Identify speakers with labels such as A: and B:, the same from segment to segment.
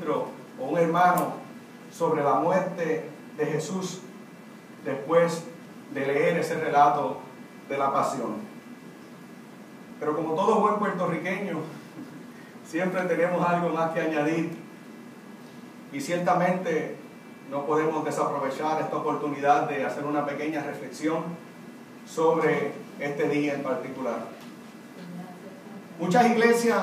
A: maestro o un hermano sobre la muerte de Jesús después de leer ese relato de la pasión. Pero como todo buen puertorriqueño, siempre tenemos algo más que añadir, y ciertamente no podemos desaprovechar esta oportunidad de hacer una pequeña reflexión sobre este día en particular. Muchas iglesias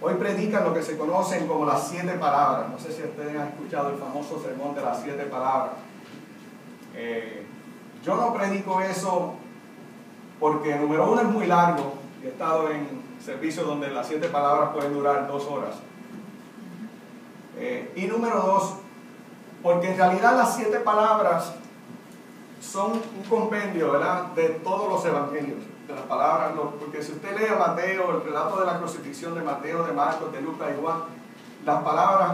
A: hoy predican lo que se conocen como las 7 palabras. No sé si ustedes han escuchado el famoso sermón de las 7 palabras. Yo no predico eso porque, número uno, es muy largo. He estado en servicios donde las 7 palabras pueden durar 2 horas. Y número 2, porque en realidad las 7 palabras son un compendio, ¿verdad?, de todos los evangelios, de las palabras, porque si usted lee a Mateo, el relato de la crucifixión de Mateo, de Marcos, de Lucas y Juan, las palabras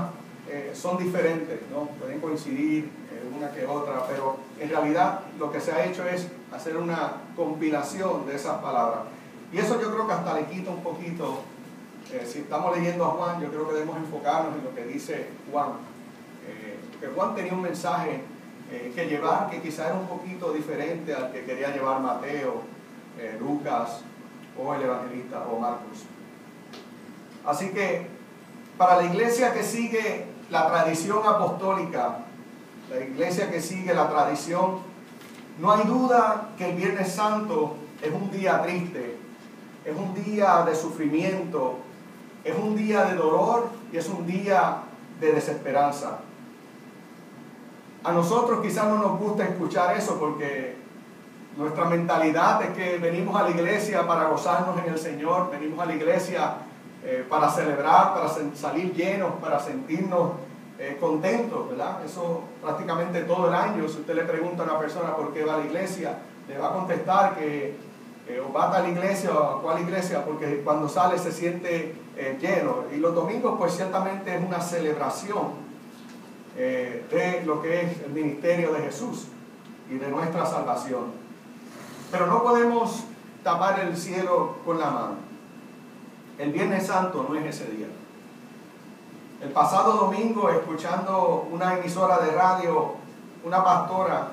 A: son diferentes, ¿no? Pueden coincidir una que otra, pero en realidad lo que se ha hecho es hacer una compilación de esas palabras. Y eso yo creo que hasta le quita un poquito, si estamos leyendo a Juan, yo creo que debemos enfocarnos en lo que dice Juan. Que Juan tenía un mensaje que llevar, que quizá era un poquito diferente al que quería llevar Mateo, Lucas o el evangelista o Marcos. Así que para la iglesia que sigue la tradición apostólica, la iglesia que sigue la tradición, no hay duda que el Viernes Santo es un día triste, es un día de sufrimiento, es un día de dolor y es un día de desesperanza. A nosotros quizás no nos gusta escuchar eso porque nuestra mentalidad es que venimos a la iglesia para gozarnos en el Señor, venimos a la iglesia para celebrar, para salir llenos, para sentirnos contentos, ¿verdad? Eso prácticamente todo el año. Si usted le pregunta a una persona por qué va a la iglesia, le va a contestar que o va a la iglesia o a cuál iglesia, porque cuando sale se siente lleno. Y los domingos pues ciertamente es una celebración de lo que es el ministerio de Jesús y de nuestra salvación. Pero no podemos tapar el cielo con la mano. El Viernes Santo no es ese día. El pasado domingo, escuchando una emisora de radio, una pastora,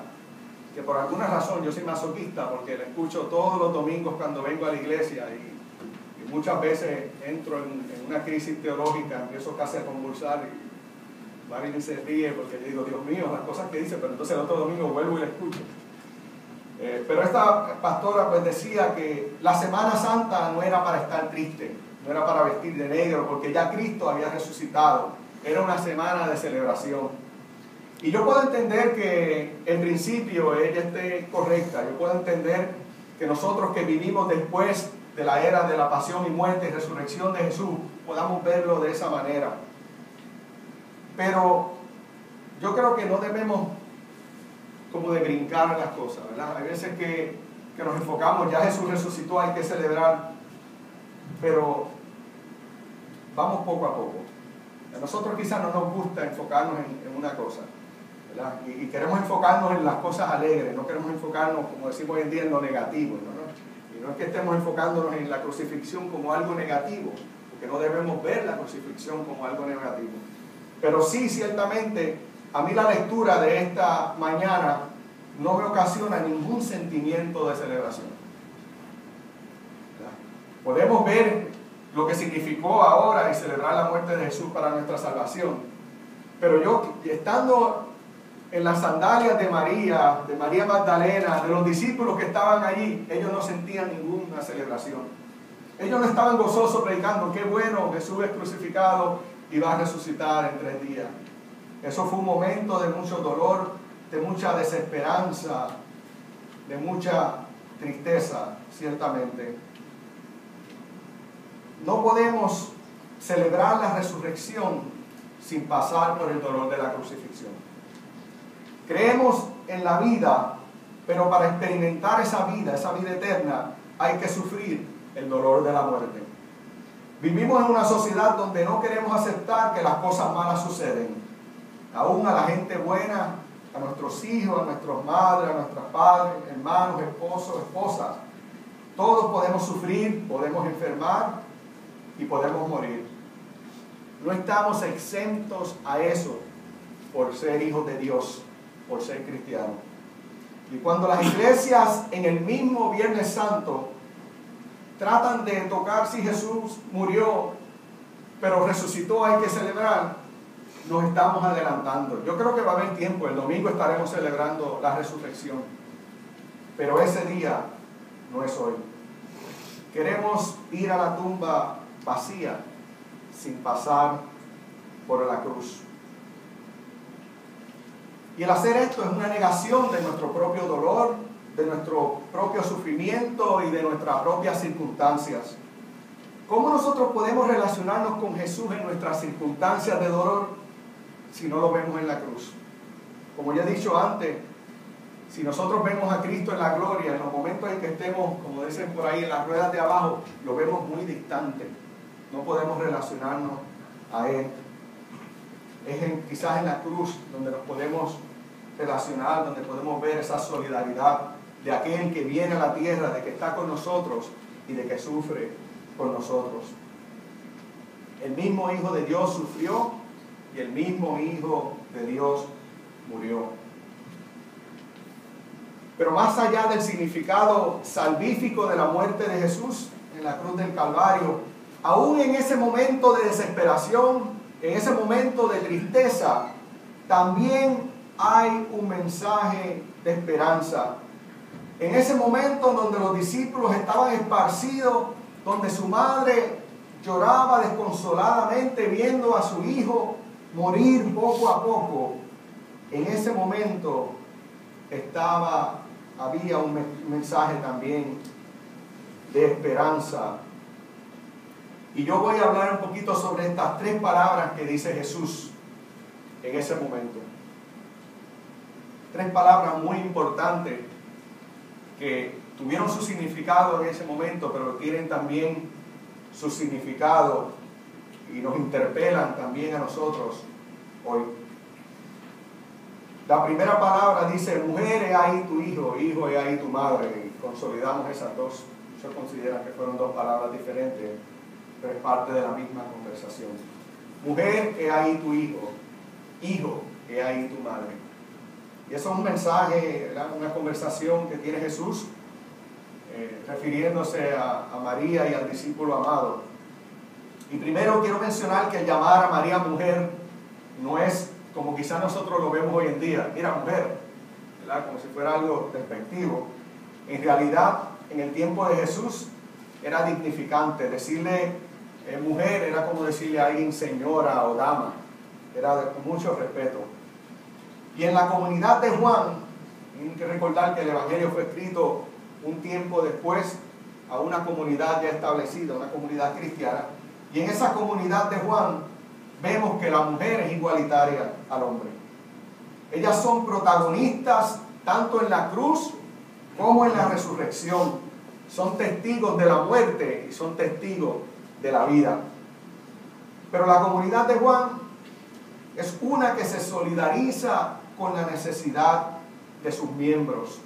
A: que por alguna razón yo soy masoquista porque la escucho todos los domingos cuando vengo a la iglesia y muchas veces entro en una crisis teológica, empiezo casi a convulsar y Marilyn se ríe porque yo digo, Dios mío, las cosas que dice, pero entonces el otro domingo vuelvo y la escucho. Pero esta pastora pues decía que la Semana Santa no era para estar triste, no era para vestir de negro, porque ya Cristo había resucitado, era una semana de celebración. Y yo puedo entender que en principio ella esté correcta, yo puedo entender que nosotros que vivimos después de la era de la pasión y muerte y resurrección de Jesús, podamos verlo de esa manera. Pero yo creo que no debemos como de brincar las cosas, ¿verdad? Hay veces que nos enfocamos, ya Jesús resucitó, hay que celebrar, pero vamos poco a poco. A nosotros quizás no nos gusta enfocarnos en una cosa, ¿verdad? Y queremos enfocarnos en las cosas alegres, no queremos enfocarnos, como decimos hoy en día, en lo negativo, ¿no? Y no es que estemos enfocándonos en la crucifixión como algo negativo, porque no debemos ver la crucifixión como algo negativo. Pero sí, ciertamente, a mí la lectura de esta mañana no me ocasiona ningún sentimiento de celebración. ¿Verdad? Podemos ver lo que significó ahora y celebrar la muerte de Jesús para nuestra salvación. Pero yo, estando en las sandalias de María Magdalena, de los discípulos que estaban allí, ellos no sentían ninguna celebración. Ellos no estaban gozosos predicando, qué bueno, Jesús es crucificado y va a resucitar en 3 días. Eso fue un momento de mucho dolor, de mucha desesperanza, de mucha tristeza, ciertamente. No podemos celebrar la resurrección sin pasar por el dolor de la crucifixión. Creemos en la vida, pero para experimentar esa vida eterna, hay que sufrir el dolor de la muerte. Vivimos en una sociedad donde no queremos aceptar que las cosas malas suceden. Aún a la gente buena, a nuestros hijos, a nuestras madres, a nuestros padres, hermanos, esposos, esposas. Todos podemos sufrir, podemos enfermar y podemos morir. No estamos exentos a eso por ser hijos de Dios, por ser cristianos. Y cuando las iglesias en el mismo Viernes Santo tratan de tocar si Jesús murió, pero resucitó, hay que celebrar, nos estamos adelantando. Yo creo que va a haber tiempo, el domingo estaremos celebrando la resurrección, pero ese día no es hoy. Queremos ir a la tumba vacía, sin pasar por la cruz. Y el hacer esto es una negación de nuestro propio dolor, de nuestro propio sufrimiento y de nuestras propias circunstancias. ¿Cómo nosotros podemos relacionarnos con Jesús en nuestras circunstancias de dolor si no lo vemos en la cruz? Como ya he dicho antes, si nosotros vemos a Cristo en la gloria, en los momentos en que estemos, como dicen por ahí, en las ruedas de abajo, lo vemos muy distante. No podemos relacionarnos a Él. Es quizás en la cruz donde nos podemos relacionar, donde podemos ver esa solidaridad de aquel que viene a la tierra, de que está con nosotros y de que sufre con nosotros. El mismo Hijo de Dios sufrió y el mismo Hijo de Dios murió. Pero más allá del significado salvífico de la muerte de Jesús en la cruz del Calvario, aún en ese momento de desesperación, en ese momento de tristeza, también hay un mensaje de esperanza. En ese momento donde los discípulos estaban esparcidos, donde su madre lloraba desconsoladamente viendo a su hijo morir poco a poco, en ese momento había un mensaje también de esperanza. Y yo voy a hablar un poquito sobre estas 3 palabras que dice Jesús en ese momento. 3 palabras muy importantes que tuvieron su significado en ese momento, pero tienen también su significado y nos interpelan también a nosotros hoy. La primera palabra dice: mujer, he ahí tu hijo, hijo, he ahí tu madre. Y consolidamos esas dos. Muchos consideran que fueron 2 palabras diferentes, pero es parte de la misma conversación. Mujer, he ahí tu hijo, hijo, he ahí tu madre. Y eso es un mensaje, ¿verdad? Una conversación que tiene Jesús refiriéndose a María y al discípulo amado. Y primero quiero mencionar que el llamar a María mujer no es como quizás nosotros lo vemos hoy en día, mira mujer, ¿verdad? Como si fuera algo despectivo. En realidad, en el tiempo de Jesús era dignificante. Decirle mujer era como decirle a alguien señora o dama, era con mucho respeto. Y en la comunidad de Juan, hay que recordar que el Evangelio fue escrito un tiempo después a una comunidad ya establecida, una comunidad cristiana, y en esa comunidad de Juan vemos que la mujer es igualitaria al hombre. Ellas son protagonistas tanto en la cruz como en la resurrección. Son testigos de la muerte y son testigos de la vida. Pero la comunidad de Juan es una que se solidariza con la necesidad de sus miembros.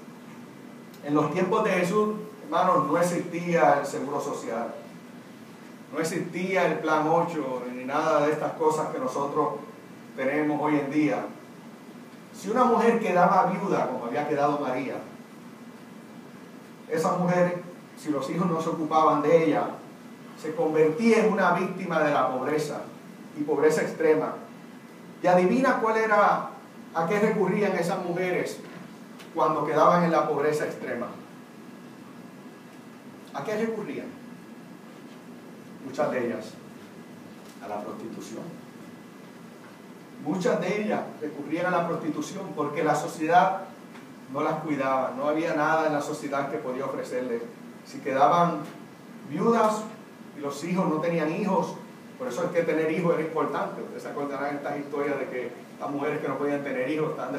A: En los tiempos de Jesús, hermanos, no existía el seguro social, no existía el plan 8 ni nada de estas cosas que nosotros tenemos hoy en día. Si una mujer quedaba viuda, como había quedado María, esa mujer, si los hijos no se ocupaban de ella, se convertía en una víctima de la pobreza, y pobreza extrema. Y adivina a qué recurrían esas mujeres cuando quedaban en la pobreza extrema. ¿A qué recurrían? Muchas de ellas a la prostitución. Muchas de ellas recurrían a la prostitución porque la sociedad no las cuidaba. No había nada en la sociedad que podía ofrecerles. Si quedaban viudas y los hijos no tenían hijos, por eso es que tener hijos era importante. Ustedes se acordarán de estas historias de que las mujeres que no podían tener hijos estaban